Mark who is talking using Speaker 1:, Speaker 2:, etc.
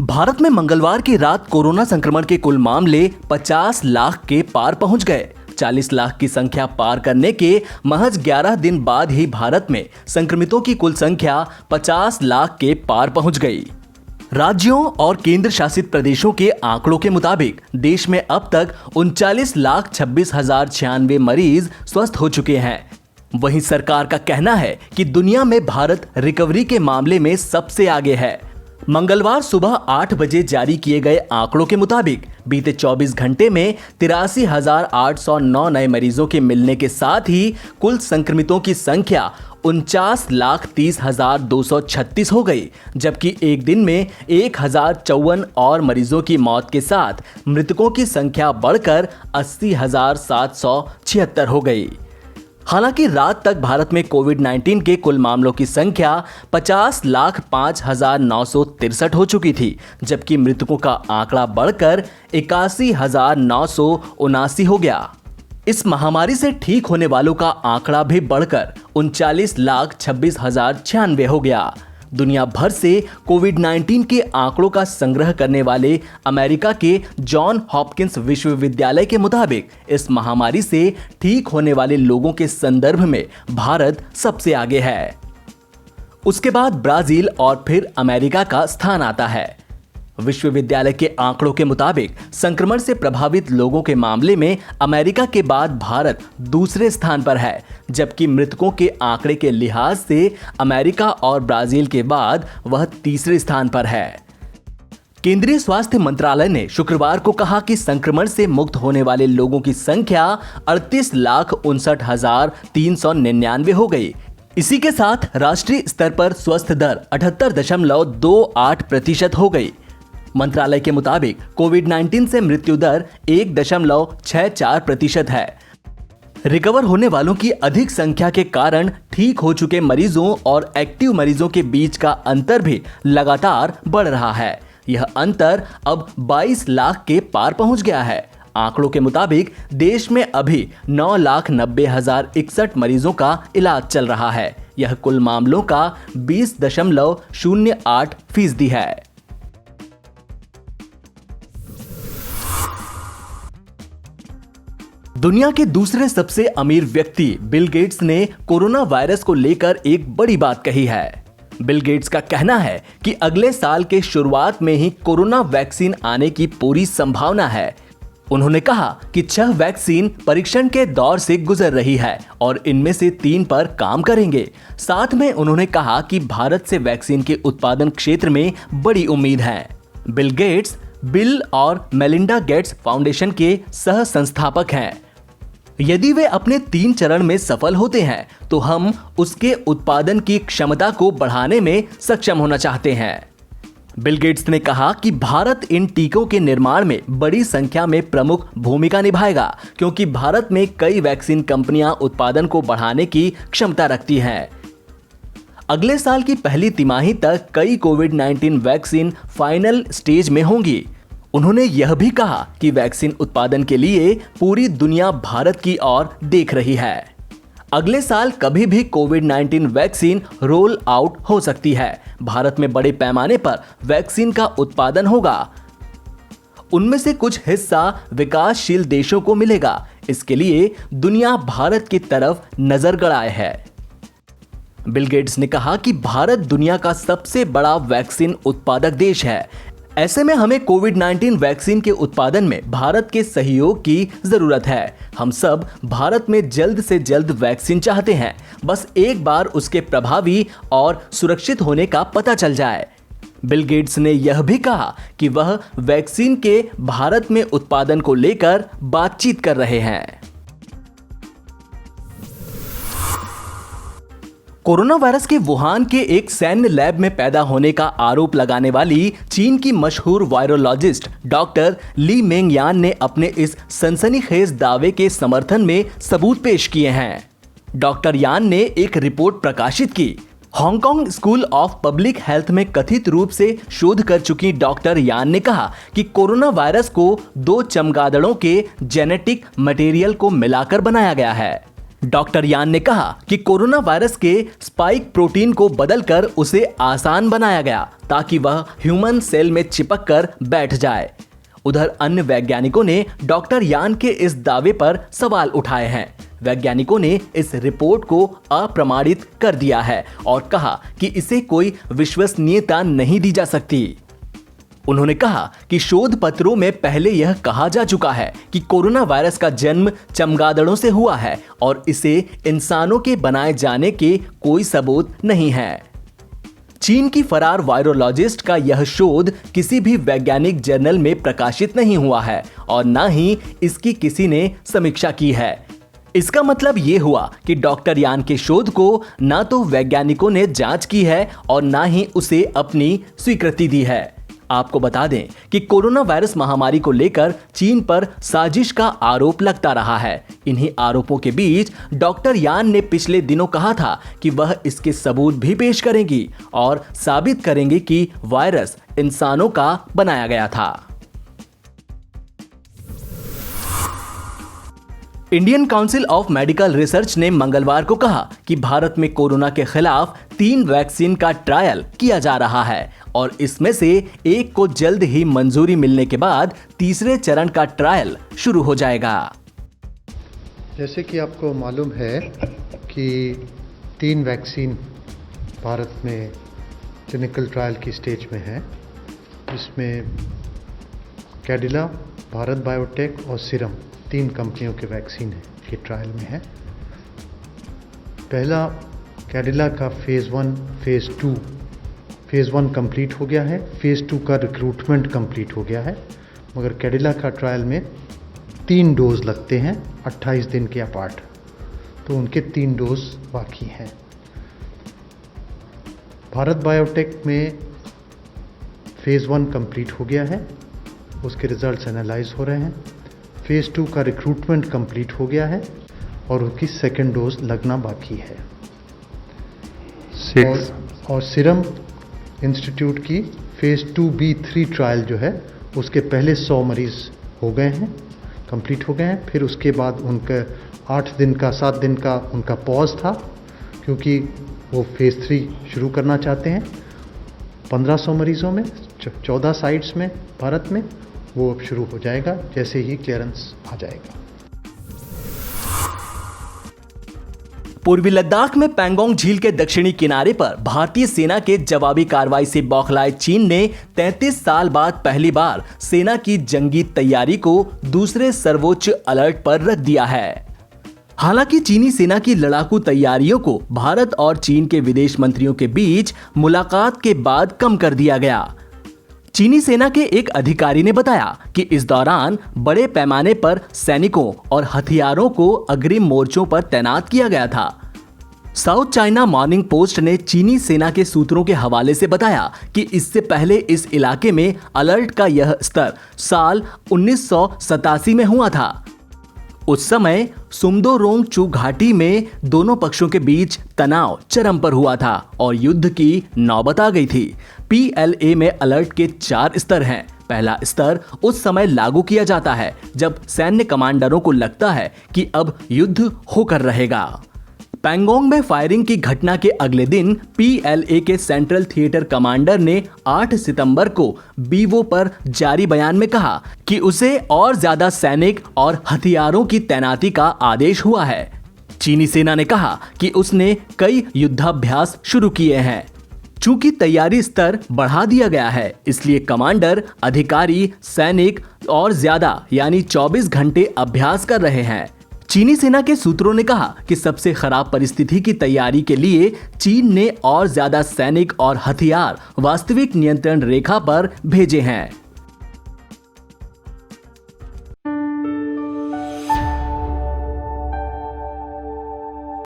Speaker 1: भारत में मंगलवार की रात कोरोना संक्रमण के कुल मामले 50 लाख के पार पहुंच गए। 40 लाख की संख्या पार करने के महज 11 दिन बाद ही भारत में संक्रमितों की कुल संख्या 50 लाख के पार पहुंच गई। राज्यों और केंद्र शासित प्रदेशों के आंकड़ों के मुताबिक देश में अब तक 39,26,096 मरीज स्वस्थ हो चुके हैं। वहीं सरकार का कहना है कि दुनिया में भारत रिकवरी के मामले में सबसे आगे है। मंगलवार सुबह 8 बजे जारी किए गए आंकड़ों के मुताबिक बीते 24 घंटे में 83,809 नए मरीजों के मिलने के साथ ही कुल संक्रमितों की संख्या 49,30,236 हो गई, जबकि एक दिन में 1,054 और मरीजों की मौत के साथ मृतकों की संख्या बढ़कर 80,776 हो गई। हालांकि रात तक भारत में कोविड-19 के कुल मामलों की संख्या 50,05,963 हो चुकी थी, जबकि मृतकों का आंकड़ा बढ़कर 81,979 हो गया। इस महामारी से ठीक होने वालों का आंकड़ा भी बढ़कर 39,26,096 हो गया। दुनिया भर से कोविड-19 के आंकड़ों का संग्रह करने वाले अमेरिका के जॉन हॉपकिंस विश्वविद्यालय के मुताबिक इस महामारी से ठीक होने वाले लोगों के संदर्भ में भारत सबसे आगे है। उसके बाद ब्राजील और फिर अमेरिका का स्थान आता है। विश्वविद्यालय के आंकड़ों के मुताबिक संक्रमण से प्रभावित लोगों के मामले में अमेरिका के बाद भारत दूसरे स्थान पर है, जबकि मृतकों के आंकड़े के लिहाज से अमेरिका और ब्राजील के बाद वह तीसरे स्थान पर है। केंद्रीय स्वास्थ्य मंत्रालय ने शुक्रवार को कहा कि संक्रमण से मुक्त होने वाले लोगों की संख्या 38,59,399 हो गई। इसी के साथ राष्ट्रीय स्तर पर स्वस्थ दर 78.28% हो गई। मंत्रालय के मुताबिक कोविड-19 से मृत्यु दर 1.64% है। रिकवर होने वालों की अधिक संख्या के कारण ठीक हो चुके मरीजों और एक्टिव मरीजों के बीच का अंतर भी लगातार बढ़ रहा है। यह अंतर अब 22 लाख के पार पहुंच गया है। आंकड़ों के मुताबिक देश में अभी 9,90,061 मरीजों का इलाज चल रहा है। यह कुल मामलों का 20.08% है। दुनिया के दूसरे सबसे अमीर व्यक्ति बिल गेट्स ने कोरोना वायरस को लेकर एक बड़ी बात कही है। बिल गेट्स का कहना है कि अगले साल के शुरुआत में ही कोरोना वैक्सीन आने की पूरी संभावना है। उन्होंने कहा कि 6 वैक्सीन परीक्षण के दौर से गुजर रही है और इनमें से 3 पर काम करेंगे। साथ में उन्होंने कहा कि भारत से वैक्सीन के उत्पादन क्षेत्र में बड़ी उम्मीद है। बिल गेट्स बिल और मेलिंडा गेट्स फाउंडेशन के सह संस्थापक हैं। यदि वे अपने 3 चरण में सफल होते हैं तो हम उसके उत्पादन की क्षमता को बढ़ाने में सक्षम होना चाहते हैं। बिल गेट्स ने कहा कि भारत इन टीकों के निर्माण में बड़ी संख्या में प्रमुख भूमिका निभाएगा, क्योंकि भारत में कई वैक्सीन कंपनियां उत्पादन को बढ़ाने की क्षमता रखती हैं। अगले साल की पहली तिमाही तक कई कोविड-19 वैक्सीन फाइनल स्टेज में होंगी। उन्होंने यह भी कहा कि वैक्सीन उत्पादन के लिए पूरी दुनिया भारत की ओर देख रही है। अगले साल कभी भी कोविड-19 वैक्सीन रोल आउट हो सकती है। भारत में बड़े पैमाने पर वैक्सीन का उत्पादन होगा। उनमें से कुछ हिस्सा विकासशील देशों को मिलेगा। इसके लिए दुनिया भारत की तरफ नजर गड़ाए है। बिल गेट्स ने कहा कि भारत दुनिया का सबसे बड़ा वैक्सीन उत्पादक देश है। ऐसे में हमें कोविड-19 वैक्सीन के उत्पादन में भारत के सहयोग की जरूरत है। हम सब भारत में जल्द से जल्द वैक्सीन चाहते हैं, बस एक बार उसके प्रभावी और सुरक्षित होने का पता चल जाए। बिल गेट्स ने यह भी कहा कि वह वैक्सीन के भारत में उत्पादन को लेकर बातचीत कर रहे हैं। कोरोना वायरस के वुहान के एक सैन्य लैब में पैदा होने का आरोप लगाने वाली चीन की मशहूर वायरोलॉजिस्ट डॉक्टर ली मेंग यान ने अपने इस सनसनीखेज दावे के समर्थन में सबूत पेश किए हैं। डॉक्टर यान ने एक रिपोर्ट प्रकाशित की। Hong Kong school of public health में कथित रूप से शोध कर चुकी डॉक्टर यान ने कहा कि कोरोना वायरस को 2 चमगादड़ों के जेनेटिक मटेरियल को मिलाकर बनाया गया है। डॉक्टर यान ने कहा कि कोरोना वायरस के स्पाइक प्रोटीन को बदलकर उसे आसान बनाया गया ताकि वह ह्यूमन सेल में चिपक कर बैठ जाए। उधर अन्य वैज्ञानिकों ने डॉक्टर यान के इस दावे पर सवाल उठाए हैं। वैज्ञानिकों ने इस रिपोर्ट को अप्रमाणित कर दिया है और कहा कि इसे कोई विश्वसनीयता नहीं दी जा सकती। उन्होंने कहा कि शोध पत्रों में पहले यह कहा जा चुका है कि कोरोना वायरस का जन्म चमगादड़ों से हुआ है और इसे इंसानों के बनाए जाने के कोई सबूत नहीं है। चीन की फरार वायरोलॉजिस्ट का यह शोध किसी भी वैज्ञानिक जर्नल में प्रकाशित नहीं हुआ है और न ही इसकी किसी ने समीक्षा की है। इसका मतलब ये हुआ कि डॉक्टर यान के शोध को न तो वैज्ञानिकों ने जांच की है और न ही उसे अपनी स्वीकृति दी है। आपको बता दें कि कोरोना वायरस महामारी को लेकर चीन पर साजिश का आरोप लगता रहा है। इन्हीं आरोपों के बीच डॉक्टर यान ने पिछले दिनों कहा था कि वह इसके सबूत भी पेश करेंगी और साबित करेंगे कि वायरस इंसानों का बनाया गया था। Indian council of medical research ने मंगलवार को कहा कि भारत में कोरोना के खिलाफ 3 वैक्सीन का ट्रायल किया जा रहा है और इसमें से एक को जल्द ही मंजूरी मिलने के बाद तीसरे चरण का ट्रायल शुरू हो जाएगा।
Speaker 2: जैसे कि आपको मालूम है कि 3 वैक्सीन भारत में क्लिनिकल ट्रायल की स्टेज में है। इसमें कैडिला, भारत बायोटेक और सीरम 3 कंपनियों के वैक्सीन है के ट्रायल में है। पहला कैडिला का फेज़ 1 कंप्लीट हो गया है। फेज़ 2 का रिक्रूटमेंट कंप्लीट हो गया है, मगर कैडिला का ट्रायल में 3 डोज लगते हैं 28 दिन के अपार्ट, तो उनके 3 डोज बाकी हैं। भारत बायोटेक में फेज़ 1 कंप्लीट हो गया है, उसके रिजल्ट्स एनालाइज हो रहे हैं। फेज़ 2 का रिक्रूटमेंट कंप्लीट हो गया है और उसकी 2nd डोज लगना बाकी है। और सीरम इंस्टीट्यूट की फेज़ 2B3 ट्रायल जो है उसके पहले 100 मरीज हो गए हैं, कंप्लीट हो गए हैं। फिर उसके बाद उनका 7 दिन का उनका पॉज था, क्योंकि वो फेज़ 3 शुरू करना चाहते हैं 1500 मरीजों में 14 साइट्स में भारत में। वो अब शुरू हो जाएगा जैसे ही क्लियरेंस आ जाएगा।
Speaker 1: पूर्वी लद्दाख में पैंगोंग झील के दक्षिणी किनारे पर भारतीय सेना के जवाबी कार्रवाई से बौखलाए चीन ने 33 साल बाद पहली बार सेना की जंगी तैयारी को दूसरे सर्वोच्च अलर्ट पर रख दिया है। हालांकि चीनी सेना की लड़ाकू तैयारियों को भारत और चीन के विदेश मंत्रियों के बीच मुलाकात के बाद कम कर दिया गया। चीनी सेना के एक अधिकारी ने बताया कि इस दौरान बड़े पैमाने पर सैनिकों और हथियारों को अग्रिम मोर्चों पर तैनात किया गया था। साउथ चाइना मॉर्निंग पोस्ट ने चीनी सेना के सूत्रों के हवाले से बताया कि इससे पहले इस इलाके में अलर्ट का यह स्तर साल 1987 में हुआ था। उस समय सुमदोरोंगचू घाटी में दोनों पक्षों के बीच तनाव चरम पर हुआ था और युद्ध की नौबत आ गई थी। PLA में अलर्ट के 4 स्तर हैं। पहला स्तर उस समय लागू किया जाता है जब सैन्य कमांडरों को लगता है कि अब युद्ध होकर रहेगा। पैंगोंग में फायरिंग की घटना के अगले दिन PLA के सेंट्रल थिएटर कमांडर ने 8 सितंबर को बीवो पर जारी बयान में कहा कि उसे और ज्यादा सैनिक और हथियारों की तैनाती का आदेश हुआ है। चीनी सेना ने कहा कि उसने कई युद्धाभ्यास शुरू किए हैं। चूंकि तैयारी स्तर बढ़ा दिया गया है, इसलिए कमांडर, अधिकारी, सैनिक और ज्यादा यानी 24 घंटे अभ्यास कर रहे हैं। चीनी सेना के सूत्रों ने कहा कि सबसे खराब परिस्थिति की तैयारी के लिए चीन ने और ज्यादा सैनिक और हथियार वास्तविक नियंत्रण रेखा पर भेजे हैं।